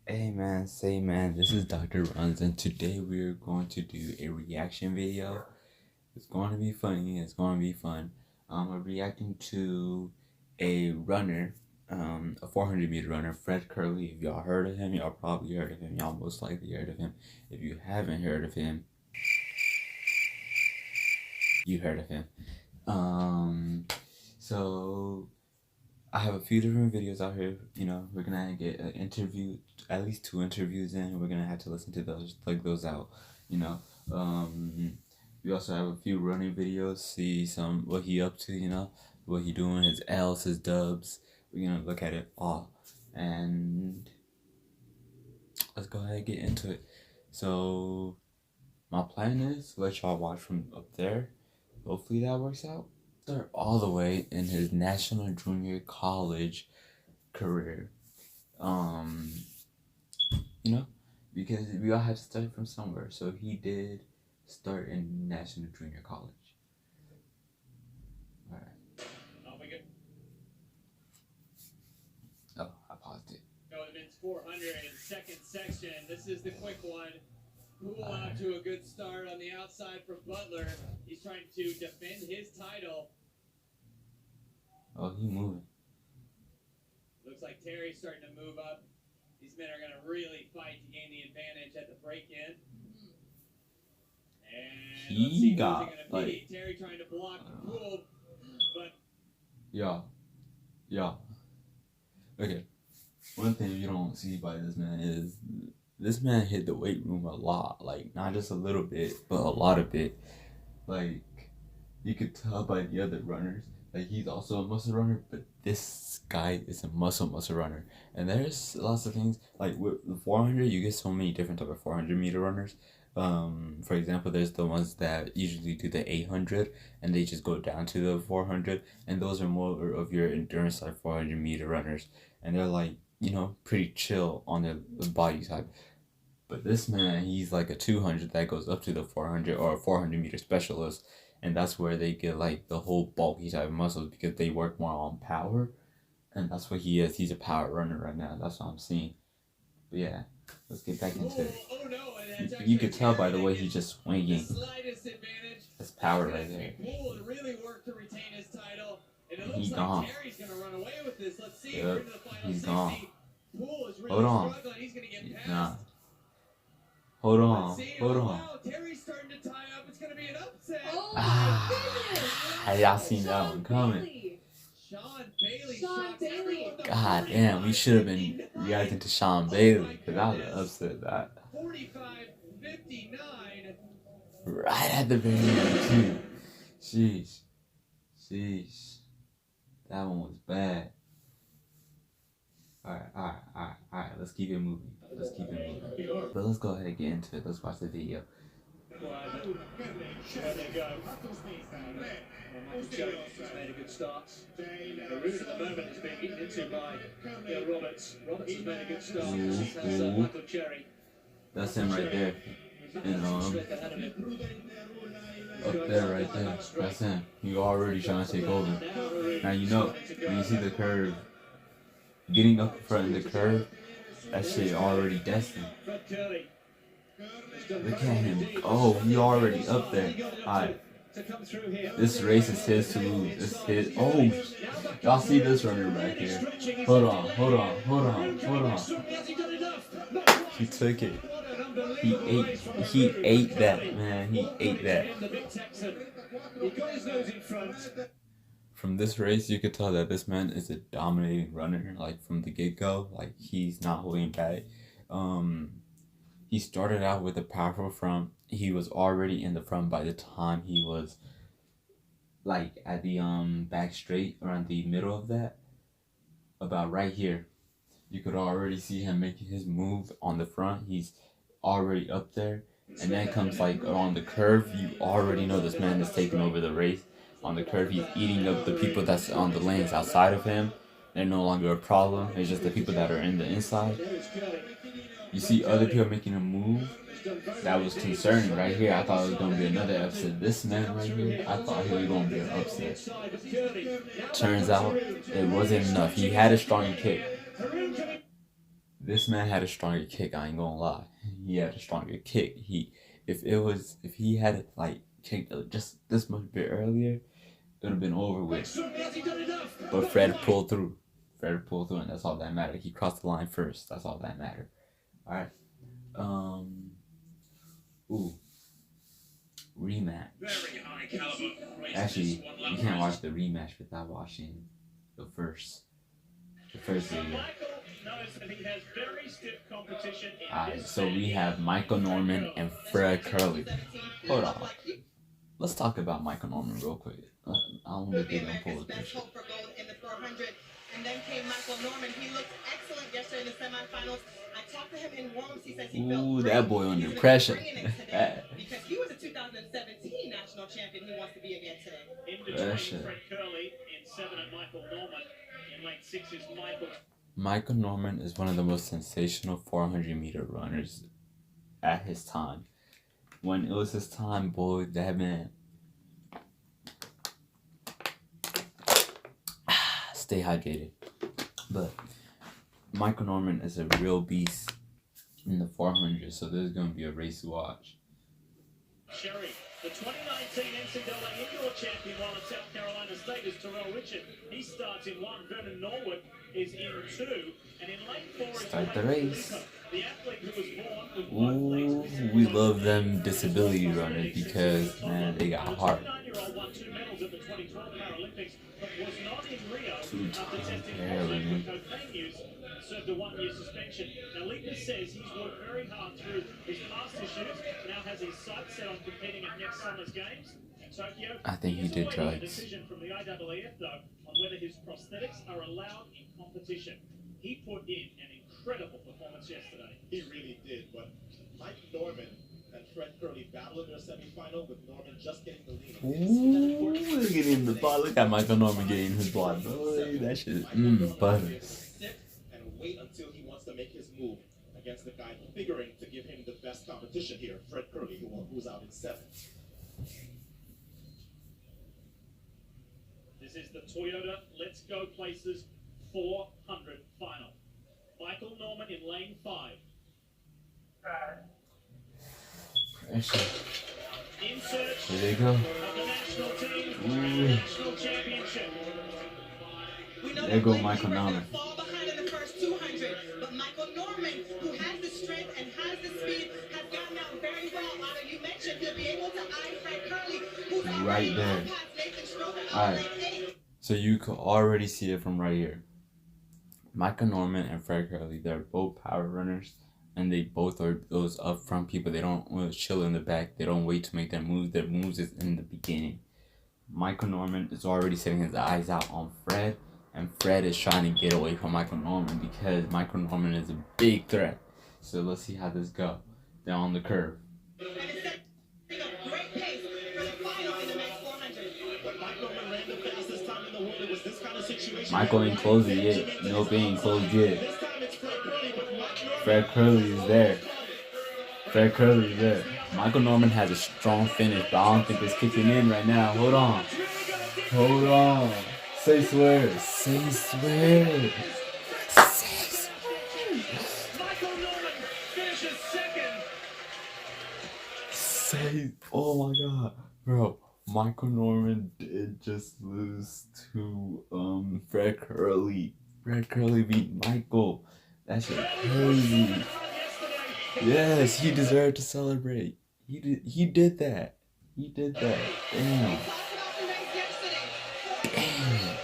Hey man, say man, this is Dr. Runs, and today we're going to do a reaction video. It's going to be funny, it's going to be fun. We're reacting to a runner, a 400-meter runner, Fred Kerley. If y'all heard of him, y'all probably heard of him. Y'all most likely heard of him. If you haven't heard of him, you heard of him. So I have a few different videos out here. We're gonna get an interview, at least 2 interviews in. We're gonna have to listen to those, like those out. You know, we also have a few running videos. See what he up to. What he doing, his L's, his dubs. We're gonna look at it all, and let's go ahead and get into it. So my plan is let y'all watch from up there. Hopefully that works out. Start all the way in his national junior college career. You know, because we all have to start from somewhere. So he did start in national junior college. All right. Oh, I paused it. Go to the men's 400 second section. This is the quick one. Poole out to a good start on the outside for Butler. He's trying to defend his title. Oh, he moving. Looks like Terry's starting to move up. These men are going to really fight to gain the advantage at the break-in. And He got like Terry trying to block Poole, but yeah. Okay. One thing you don't see by this man is this man hit the weight room a lot. Like not just a little bit, but a lot of it. Like you could tell by the other runners. Like he's also a muscle runner, but this guy is a muscle runner. And there's lots of things like with the 400, you get so many different type of 400-meter runners. For example, there's the ones that usually do the 800 and they just go down to the 400, and those are more of your endurance like 400-meter runners, and they're like pretty chill on the body type. But this man, he's like a 200 that goes up to the 400, or a 400-meter specialist, and that's where they get like the whole bulky type of muscles because they work more on power, and that's what he is. He's a power runner right now. That's what I'm seeing. But yeah, let's get back into it. You could tell by the way he's just swinging. That's power right there. And he's gone. Yep, he's gone. Hold on. Nah. Hold on. Terry's starting to tie up. It's going to be an upset. Y'all seen that one coming. Sean Bailey. God damn, we should have been reacting to Sean Bailey, because I was upset that. 45-59. Right at the very end, too. Sheesh. That one was bad. Alright, let's keep it moving. But let's go ahead and get into it. Let's watch the video. There they go. Jerry has made a good start. The route at the moment is being eaten into by Roberts. Roberts has made a good start. That's Michael Cherry. That's him right there. Up there, right there. That's him. You already trying to take over. Now when you see the curve, getting up in front of the curve, that shit already destined. Look at him. Oh, he already up there. Alright. This race is his to lose. It's his. Oh, y'all see this runner back here. Hold on. He took it. He ate that, man. He ate that. From this race, you could tell that this man is a dominating runner, like from the get-go. Like he's not holding back. He started out with a powerful front. He was already in the front by the time he was like at the back straight, around the middle of that, about right here. You could already see him making his move on the front. He's already up there, and then comes like on the curve. You already know this man is taking over the race. On the curve, he's eating up the people that's on the lanes outside of him. They're no longer a problem. It's just the people that are in the inside. You see other people making a move. That was concerning right here. I thought it was going to be another upset. This man right here, I thought he was going to be an upset. Turns out, it wasn't enough. He had a strong kick. This man had a stronger kick. I ain't gonna lie. He had a stronger kick. If he had it like kicked just this much bit earlier, it would have been over with. But Fred pulled through. And that's all that mattered. He crossed the line first. That's all that mattered. All right. Rematch. Actually, you can't watch the rematch without watching the first video. Alright, so we have Michael Norman and Fred Kerley. Hold on. Let's talk about Michael Norman real quick. I'll make it and pull the picture. And then came Michael Norman. He looked excellent yesterday in the semifinals. I talked to him in warm-ups. He says he felt great. That boy under pressure. Because he was a 2017 national champion he wants to be again today. In between Fred Kerley in 7 and Michael Norman in lane 6 is Michael. Michael Norman is one of the most sensational 400-meter runners at his time. When it was his time, boy, that man. Stay hydrated. But Michael Norman is a real beast in the 400, so this is going to be a race to watch. Sherry, the 2019 NCAA indoor champion while at South Carolina State is Terrell Richard. He starts in 1. Vernon Norwood is in 2. And in lane 4 is start the race. The athlete who was born with we love them disability runners because, man, they got heart. The 29-year-old won 2 medals at the 2012 Paralympics, but was not in Rio after testing positive for cocaine use and served a 1-year suspension. Now, Leitner says he's worked very hard through his past issues, now has his sights set on competing at next summer's games. Tokyo, I think he did drugs. A decision from the IAAF, though, on whether his prosthetics are allowed in competition. He put in an incredible performance yesterday. He really did, but Mike Norman and Fred Kerley battled in their semifinal with Norman just getting the lead. Ooh, look at him, the ball. Look at Michael Norman getting his blood. Boy, that shit is butters. And wait until he wants to make his move against the guy figuring to give him the best competition here, Fred Kerley, who's out in 7th. This is the Toyota Let's Go Places 400 final. Michael Norman in lane 5. Pressure. In search There they go. of the national team for the national championship. There go Michael Norman. Fall behind in the first 200, but Michael Norman, who has the strength and has the speed, has gotten out very well. Otto, you mentioned he'll be able to eye Fred Kerley, who's right there. Alright. So you could already see it from right here. Michael Norman and Fred Kerley, they're both power runners, and they both are those up front people. They don't chill in the back. They don't wait to make their moves. Their moves is in the beginning. Michael Norman is already setting his eyes out on Fred, and Fred is trying to get away from Michael Norman because Michael Norman is a big threat. So let's see how this goes. They're on the curve. Michael ain't closed it yet. Nope, he ain't closed yet. Fred Kerley is there. Fred Kerley is there. Michael Norman has a strong finish, but I don't think it's kicking in right now. Hold on. Hold on. Say swear. Say swear. Say swear. Michael Norman finishes second. Say, oh my god. Bro, Michael Norman did just lose to Fred Kerley. Fred Kerley beat Michael. That shit crazy. Yes, he deserved to celebrate. He did that. He did that. Damn. Damn.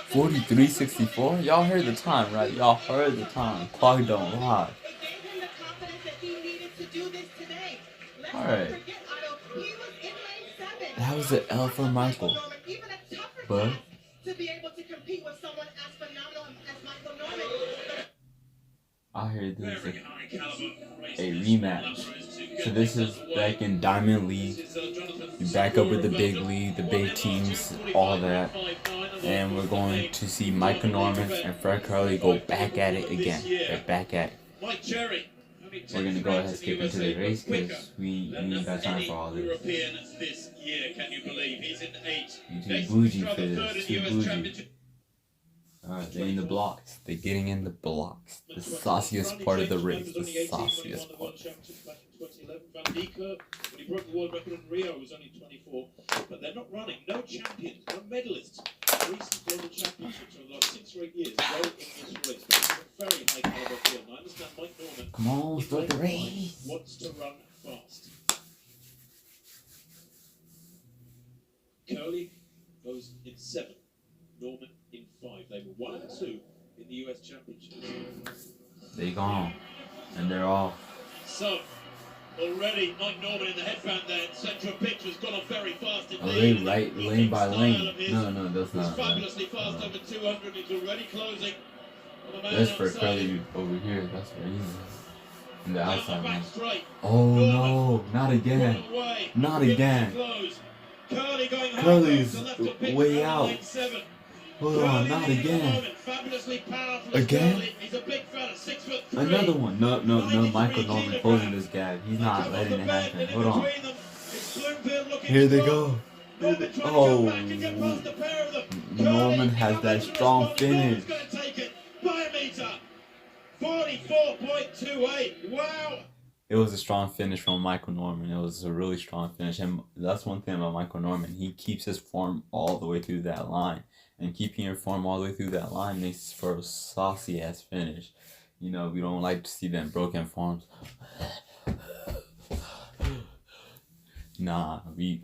43.64? Y'all heard the time, right? Y'all heard the time. Clock don't lie. Alright. That was an L for Michael. But I heard this is a rematch. So this is back in Diamond League. You back up with the big league, the big teams, all that. And we're going to see Michael Norman and Fred Kerley go back at it again. They're back at it. Mike Jerry, we're gonna go ahead and skip into the race because we ain't got time for all this. European this year, can you believe? He's in 8. You too bougie for this, too bougie. Alright, they're in the blocks. They're getting in the blocks. The sauciest part of the race. The sauciest part. Van Dijk, when he broke the world record in Rio, was only 24. But they're not running. No champions, no medalists. Recent global championships over the last 6 or 8 years go in this race. It's a very high caliber field. I understand Mike Norman. Come on, start the race. Wants to run fast. Kerley goes in 7. Norman in 5. They were 1 and 2 in the US Championships. They gone. And they're off. So, already Mike Norman in the headband there. Central picture's gone off very fast indeed. Oh, they right lane by lane. No, that's not. Fabulously fast over 200. He's already closing. That's for Kerley over here. That's where he's in the outside lane. Straight. Oh no, not again. Not again. Kerley's way out. Hold on, not again. Again? Another one. No, Michael Norman closing this gap. He's not letting it happen. Hold on. Here they go. Oh, Norman has that strong finish. 44.28. Wow. It was a strong finish from Michael Norman. It was a really strong finish. And that's one thing about Michael Norman. He keeps his form all the way through that line. And keeping your form all the way through that line makes for a saucy ass finish. You know, we don't like to see them broken forms. Nah, we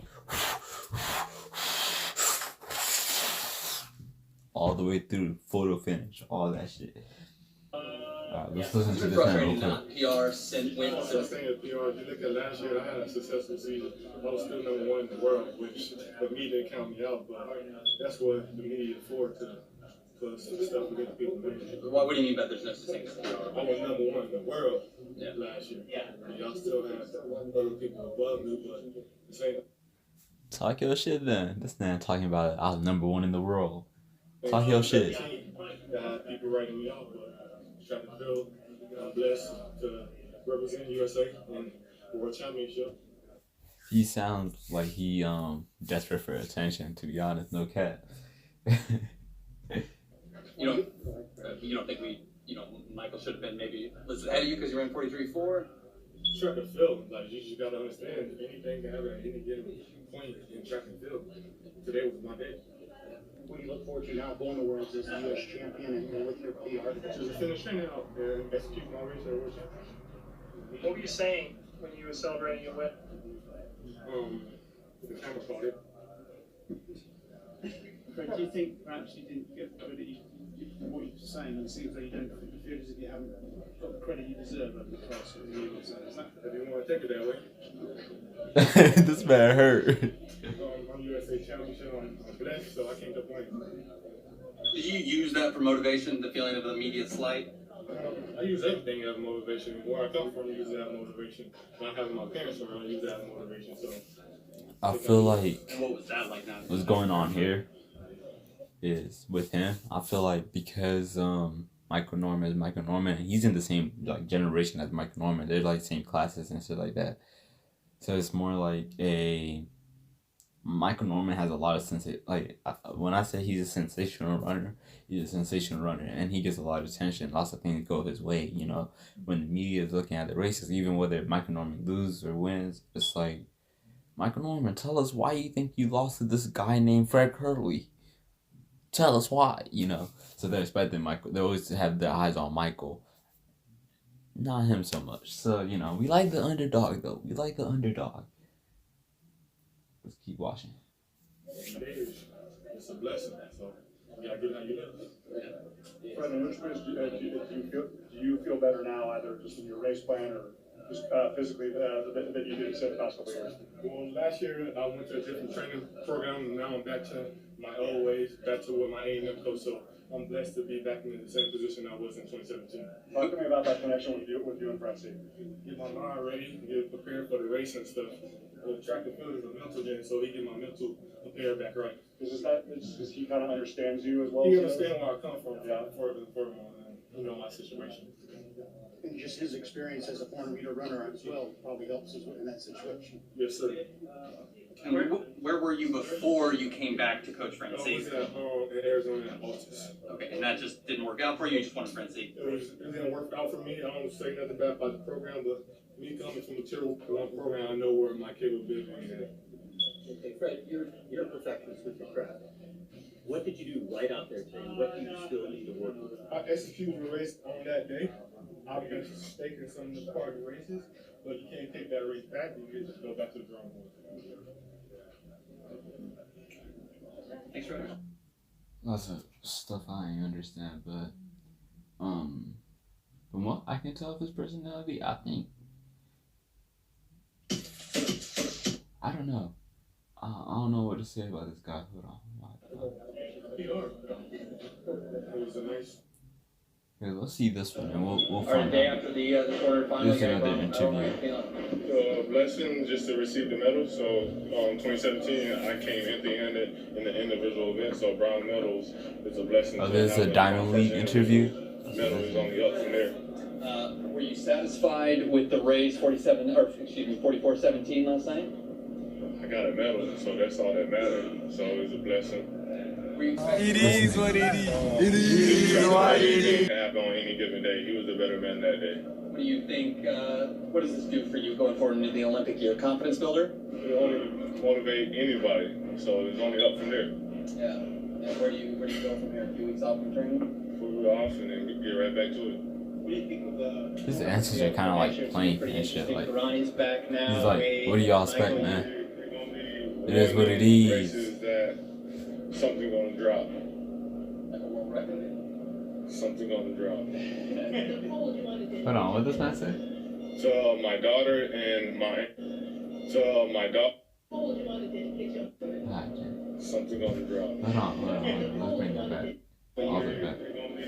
all the way through photo finish, all that shit. Alright, let's listen to this man real quick. PR sent wins. I was saying PR, if you look at last year, I had a successful season. I was still number 1 in the world, which the media didn't count me out, but that's what the media afford to put stuff against people. What do you mean by there's no success? I was number 1 in the world last year. And y'all still have other people above me, but the same. Talk your shit then. This man talking about I was number 1 in the world. Talk your shit. I had people writing me off, but trying to feel blessed to represent USA in the World Championship. He sounds like he desperate for attention, to be honest, no cap. You don't think Michael should have been maybe listed ahead of you because you ran 43.4? Track and field, like you just gotta understand anything can happen at any given point in track and field. Today was my day. What do you look forward to now going to Worlds as the U.S. champion and with your PR? Just finish training out and execute my race at World Championship. What were you saying when you were celebrating your win? The camera caught it. But do you think perhaps you didn't get the credit for what you were saying? It seems like you don't feel as if you haven't got the credit you deserve over the past year or so. Is that? If you want to take it that way. This man hurt. I'm USA Championship. I'm blessed, so I can't complain. Did you use that for motivation, the feeling of the immediate slight? I use everything as motivation. Where I come from, I use that as motivation. Not having my parents around, I use that as motivation. So I feel like And what was that like now? what's going on here is with him. I feel like because Michael Norman is Michael Norman, he's in the same like generation as Michael Norman. They're like same classes and shit like that. So it's more like Michael Norman has a lot of when I say he's a sensational runner, he's a sensational runner, and he gets a lot of attention. Lots of things go his way, you know. When the media is looking at the races, even whether Michael Norman loses or wins, it's like, Michael Norman, tell us why you think you lost to this guy named Fred Kerley. Tell us why, you know. So they're expecting Michael. They always have their eyes on Michael, not him so much. So, you know, we like the underdog, though. We like the underdog. Let's keep watching. It's a blessing, so you gotta get how you live. Fred, in which ways do you feel better now, either just in your race plan or just physically that you did the past couple of years? Well, last year I went to a different training program, and now I'm back to my old ways, back to what my A&M coach. So I'm blessed to be back in the same position I was in 2017. Talk to me about that connection with you and Francie. Get my mind ready, get prepared for the race and stuff. The track and field is a mental game, so he get my mental prepared back right. Because he kind of understands you as well? He understands where I come from, for you know, my situation. And just his experience as a former meter runner as well probably helps us in that situation. Yes, sir. And where were you before you came back to Coach I was Francis? in Arizona at Altus. Okay, and that just didn't work out for you. You just wanted Francis. It didn't work out for me. I don't say nothing bad about the program, but me coming from a tier 1 program, I know where my capability is at. Okay, Fred, you're a perfectionist with your craft. What did you do right out there today? What do you still need to work on? I executed the race on that day. I made a mistake in some of the part of the races, but you can't take that race back. You can just go back to the drawing board. Thanks, Fred. Lots of stuff I ain't understand, but from what I can tell of his personality, I think I don't know. I don't know what to say about this guy. Hold on. It was a nice. Okay, let's see this one, and we'll All right, find day out. after the quarterfinal. This is another interview. Blessing just to receive the medal. So, 2017, I came empty-handed in the individual event. So, brown medals is a blessing. Oh, this is a Diamond League interview. Medal is only up from there. Were you satisfied with the race 44-17 last night? I got a medal, so that's all that mattered. So it's a blessing. It is what it is. It is what it is. Happen on any given day. He was the better man that day. What do you think? What does this do for you going forward into the Olympic year? Confidence builder? It only motivate anybody. So it's only up from there. Yeah. And where do you go from here? A few weeks off from training? 4 weeks off and then get right back to it. His answers are kind of like plain and shit. Like, Ronnie's back now. he's like, what do y'all expect, man? It is what it is. Races that something gonna drop. Like a world record. Something gonna drop. Hold on, what does that say? So my daughter and my daughter. Ah, Something gonna drop. hold on. Let's bring that back. All the way back. It's gonna be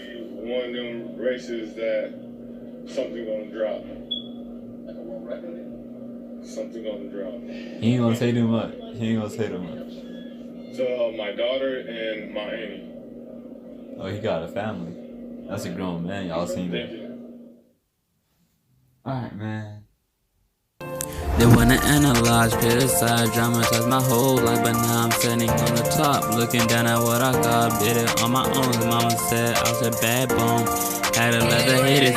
one of them races that something gonna drop. Like a world record. Something gonna drop. He ain't gonna say too much. So my daughter and my auntie. Oh, he got a family. That's a grown man. Y'all seen Thank that? you. Alright, man. They wanna analyze, criticize, dramatize my whole life, but now I'm sitting on the top, looking down at what I got. Did it on my own. Mama said I was a bad bone, had to let the haters